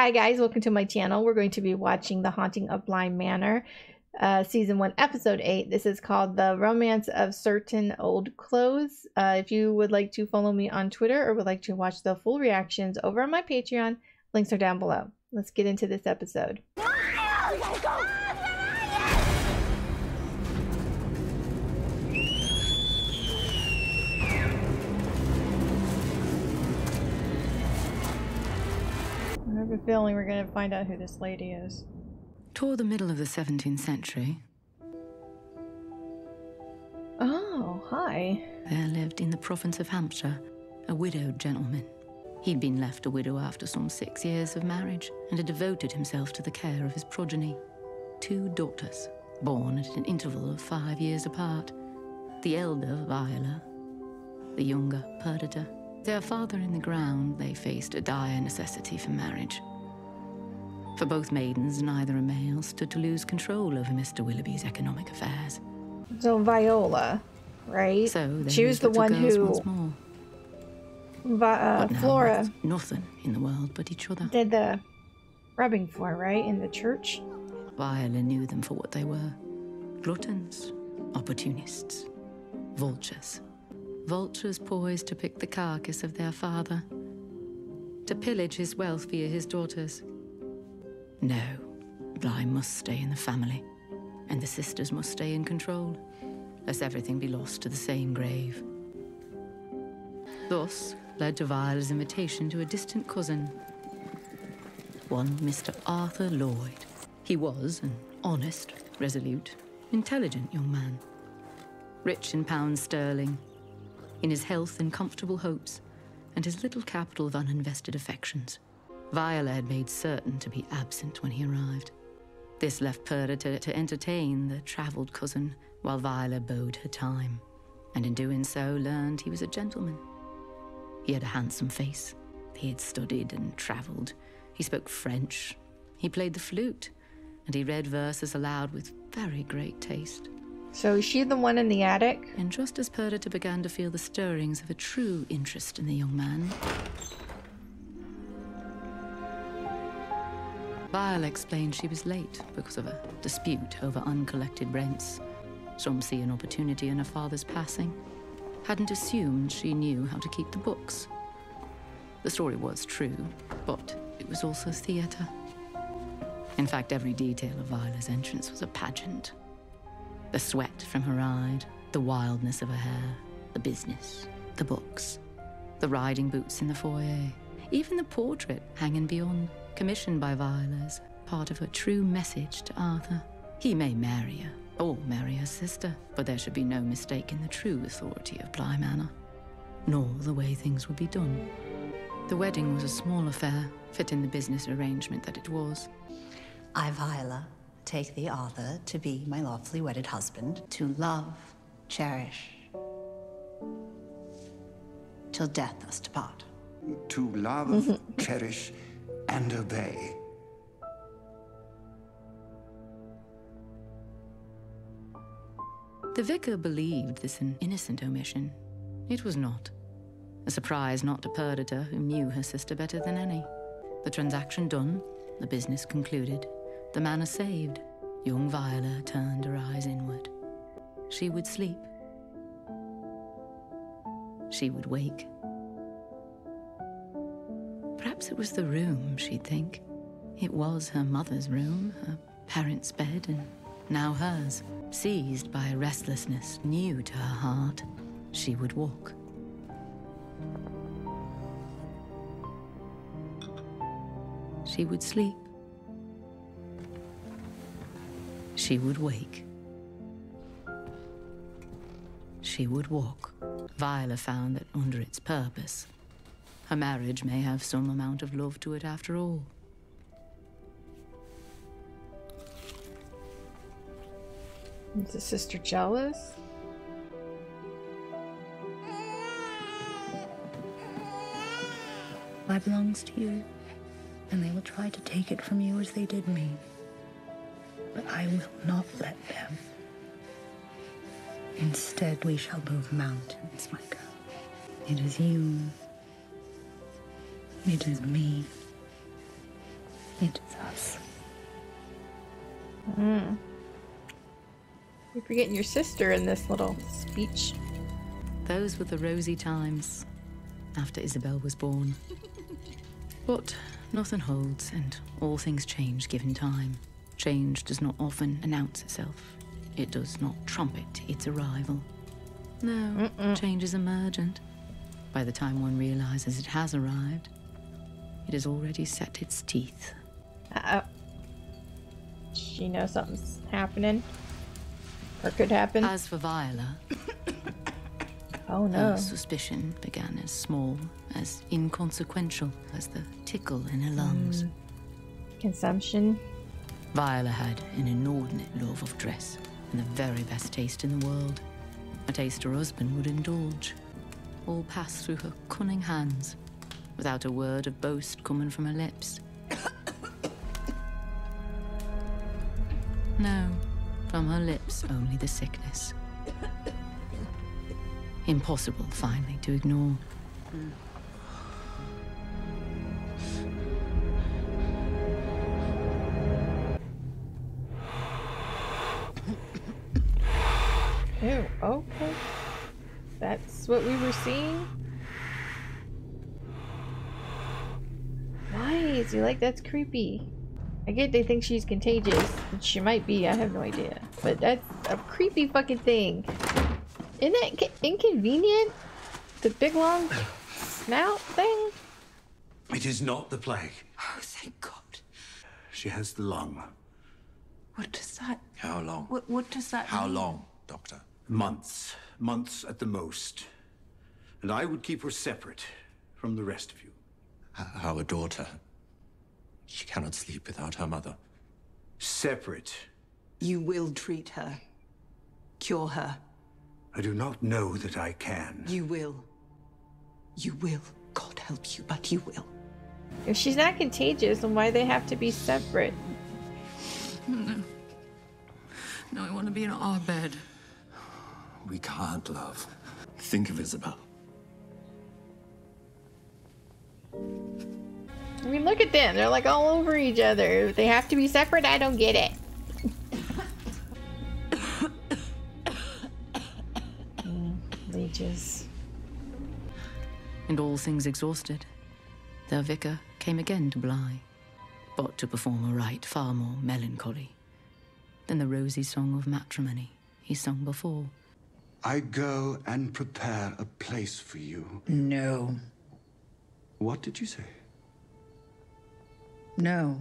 Hi guys, welcome to my channel. We're going to be watching The Haunting of Bly Manor, Season 1, Episode 8. This is called The Romance of Certain Old Clothes. If you would like to follow me on Twitter or would like to watch the full reactions over on my Patreon, links are down below. Let's get into this episode. I have a feeling we're going to find out who this lady is. Toward the middle of the 17th century, oh, hi. there lived in the province of Hampshire a widowed gentleman. He'd been left a widow after some 6 years of marriage and had devoted himself to the care of his progeny. 2 daughters, born at an interval of 5 years apart. The elder, Viola, the younger, Perdita. Their father in the ground, they faced a dire necessity for marriage. For both maidens, neither a male stood to lose control over Mr. Willoughby's economic affairs. So Viola, right? So she was the one who Flora nothing in the world but each other. Did the rubbing for, right? In the church. Viola knew them for what they were. Gluttons, opportunists, vultures. Vultures poised to pick the carcass of their father, to pillage his wealth via his daughters. No, Bly must stay in the family, and the sisters must stay in control, lest everything be lost to the same grave. Thus led to Viola's invitation to a distant cousin, one Mr. Arthur Lloyd. He was an honest, resolute, intelligent young man, rich in pounds sterling, in his health and comfortable hopes, and his little capital of uninvested affections. Viola had made certain to be absent when he arrived. This left Perdita to entertain the travelled cousin while Viola bode her time, and in doing so learned he was a gentleman. He had a handsome face. He had studied and travelled. He spoke French. He played the flute, and he read verses aloud with very great taste. So is she the one in the attic? And just as Perdita began to feel the stirrings of a true interest in the young man, Viola explained she was late because of a dispute over uncollected rents. Some see an opportunity in her father's passing. Hadn't assumed she knew how to keep the books. The story was true, but it was also theatre. In fact, every detail of Viola's entrance was a pageant. The sweat from her hide, the wildness of her hair, the business, the books, the riding boots in the foyer, even the portrait hanging beyond, commissioned by Viola as part of her true message to Arthur. He may marry her, or marry her sister, but there should be no mistaking the true authority of Bly Manor, nor the way things would be done. The wedding was a small affair, fitting the business arrangement that it was. I, Viola, take thee, Arthur, to be my lawfully wedded husband, to love, cherish, till death us to part. To love, cherish, and obey. The vicar believed this an innocent omission. It was not. A surprise not to Perdita, who knew her sister better than any. The transaction done, the business concluded, the manor saved. Young Viola turned her eyes inward. She would sleep. She would wake. Perhaps it was the room, she'd think. It was her mother's room, her parents' bed, and now hers. Seized by a restlessness new to her heart, she would walk. She would sleep. She would wake. She would walk. Viola found that under its purpose, her marriage may have some amount of love to it after all. Is the sister jealous? Bly belongs to you, and they will try to take it from you as they did me. But I will not let them. Instead, we shall move mountains, my girl. It is you. It is me. It is us. You're forgetting your sister in this little speech. Those were the rosy times after Isabel was born. But nothing holds, and all things change given time. Change does not often announce itself. It does not trumpet its arrival. No, change is emergent. By the time one realizes it has arrived, it has already set its teeth. Uh-oh. She knows something's happening. Or could happen. As for Viola, oh no. her suspicion began as small, as inconsequential as the tickle in her lungs. Consumption. Viola had an inordinate love of dress and the very best taste in the world. A taste her husband would indulge. All passed through her cunning hands, without a word of boast coming from her lips. No, from her lips only the sickness. Impossible, finally, to ignore. Ew, okay. That's what we were seeing? Nice, you like that's creepy. I get they think she's contagious, which she might be, I have no idea. But that's a creepy fucking thing. Isn't that inconvenient? The big long snout thing? It is not the plague. Oh, thank God. She has the lung. What does that... How long? What does that How mean? long, Doctor? Months. Months at the most. And I would keep her separate from the rest of you. Our daughter. She cannot sleep without her mother. Separate. You will treat her. Cure her. I do not know that I can. You will. You will. God help you, but you will. If she's not contagious, then why do they have to be separate? No, I want to be in our bed. We can't, love. Think of Isabel. I mean, look at them. They're like all over each other. They have to be separate? I don't get it. Leeches. And all things exhausted, the vicar came again to Bly, but to perform a rite far more melancholy than the rosy song of matrimony he sung before. I go and prepare a place for you. No. What did you say? No.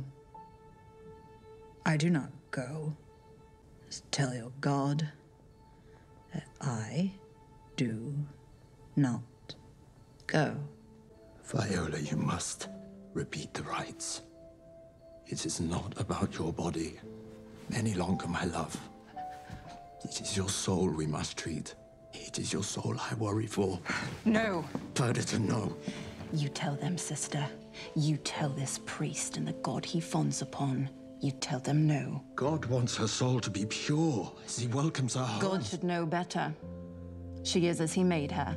I do not go. Just tell your God that I do not go. Viola, you must repeat the rites. It is not about your body any longer, my love. It is your soul we must treat. It is your soul I worry for. No. Perdita, no. You tell them, sister. You tell this priest and the God he fonds upon. You tell them no. God wants her soul to be pure as he welcomes her home. God should know better. She is as he made her.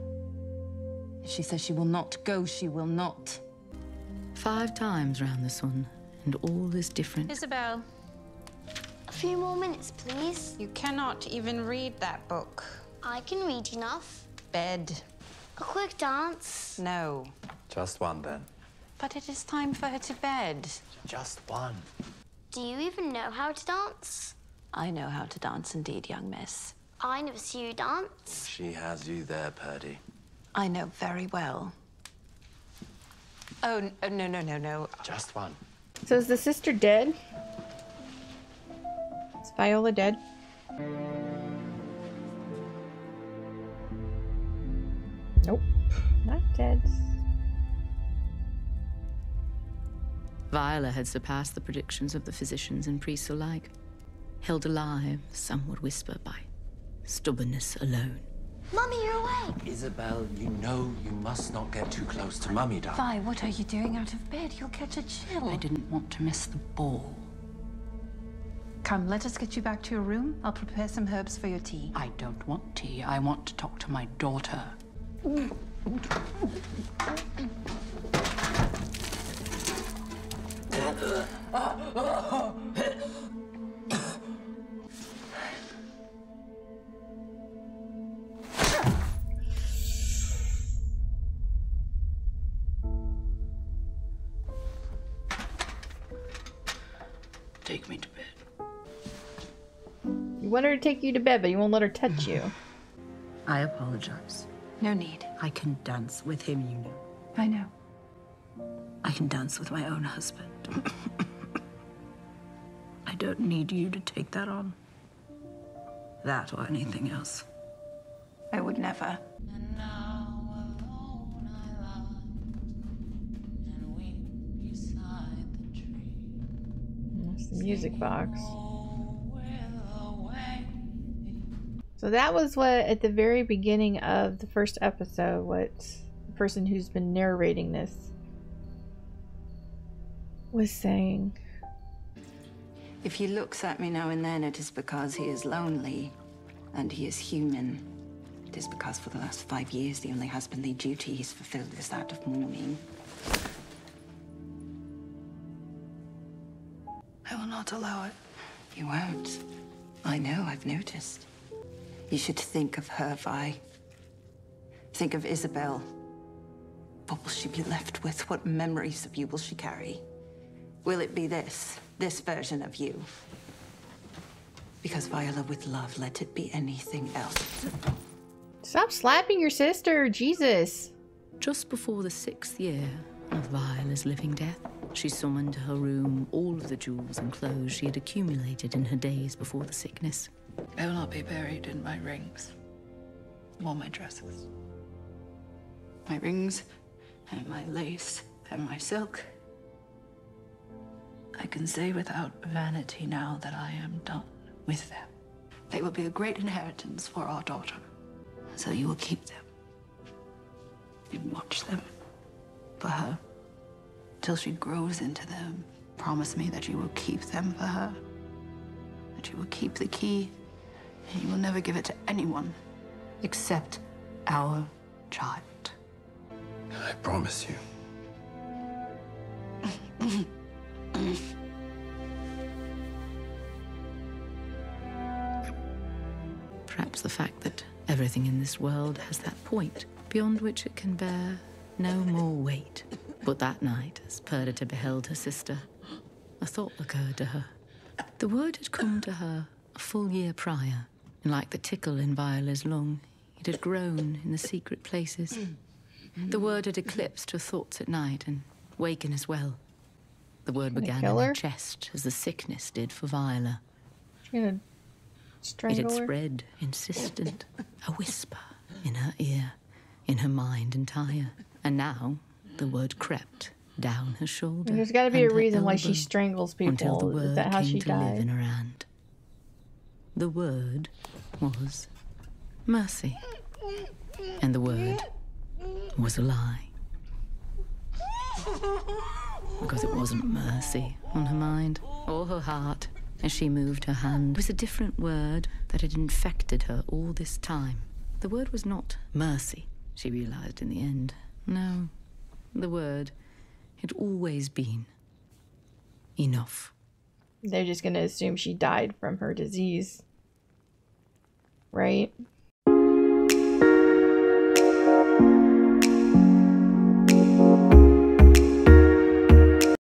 If she says she will not go, she will not. 5 times round the sun, and all is different. Isabel, A few more minutes, please. you cannot even read that book. I can read enough. Bed. A quick dance. No. Just one, then. But it is time for her to bed. Just one. Do you even know how to dance? I know how to dance indeed, young miss. I never see you dance. She has you there, Purdy. I know very well. Oh, no. Just one. So is the sister dead? Is Viola dead? Nope. Not dead. Viola had surpassed the predictions of the physicians and priests alike. Held alive, some would whisper, by stubbornness alone. Mummy, you're awake. Isabel, you know you must not get too close to Mummy, darling. Vi, what are you doing out of bed? You'll catch a chill. I didn't want to miss the ball. Come, let us get you back to your room. I'll prepare some herbs for your tea. I don't want tea. I want to talk to my daughter. Take me to bed. You want her to take you to bed, but you won't let her touch you. I apologize. No need. I can dance with him, you know. I know. I can dance with my own husband. I don't need you to take that on. That or anything else. I would never. That's the music box. So that was what, at the very beginning of the first episode, what the person who's been narrating this was saying. If he looks at me now and then, it is because he is lonely and he is human. It is because for the last 5 years, the only husbandly duty he's fulfilled is that of mourning. I will not allow it. You won't. I know, I've noticed. You should think of her, Vi. Think of Isabel. What will she be left with? What memories of you will she carry? Will it be this version of you? Because Viola, with love, let it be anything else. Stop slapping your sister, Jesus. Just before the 6th year of Viola's living death, she summoned to her room all of the jewels and clothes she had accumulated in her days before the sickness. I will not be buried in my rings or my dresses. My rings and my lace and my silk. I can say without vanity now that I am done with them. They will be a great inheritance for our daughter. So you will keep them. You watch them for her till she grows into them. Promise me that you will keep them for her. That you will keep the key and you will never give it to anyone except our child. I promise you. Perhaps the fact that everything in this world has that point beyond which it can bear no more weight. But that night, as Perdita beheld her sister, a thought occurred to her. The word had come to her a full year prior, and like the tickle in Viola's lung, it had grown in the secret places. The word had eclipsed her thoughts at night and waken as well. The word began in her chest as the sickness did for Viola. Gonna It strangle had her? spread, insistent, a whisper in her ear, in her mind entire. And now the word crept down her shoulder. And there's got to be a and her reason why she elbow, strangles until the people. Is word that how came she to live in died? her hand. The word was mercy. And the word was a lie. Because it wasn't mercy on her mind or her heart as she moved her hand. It was a different word that had infected her all this time. The word was not mercy, she realized in the end. No, the word had always been enough. They're just gonna assume she died from her disease. Right?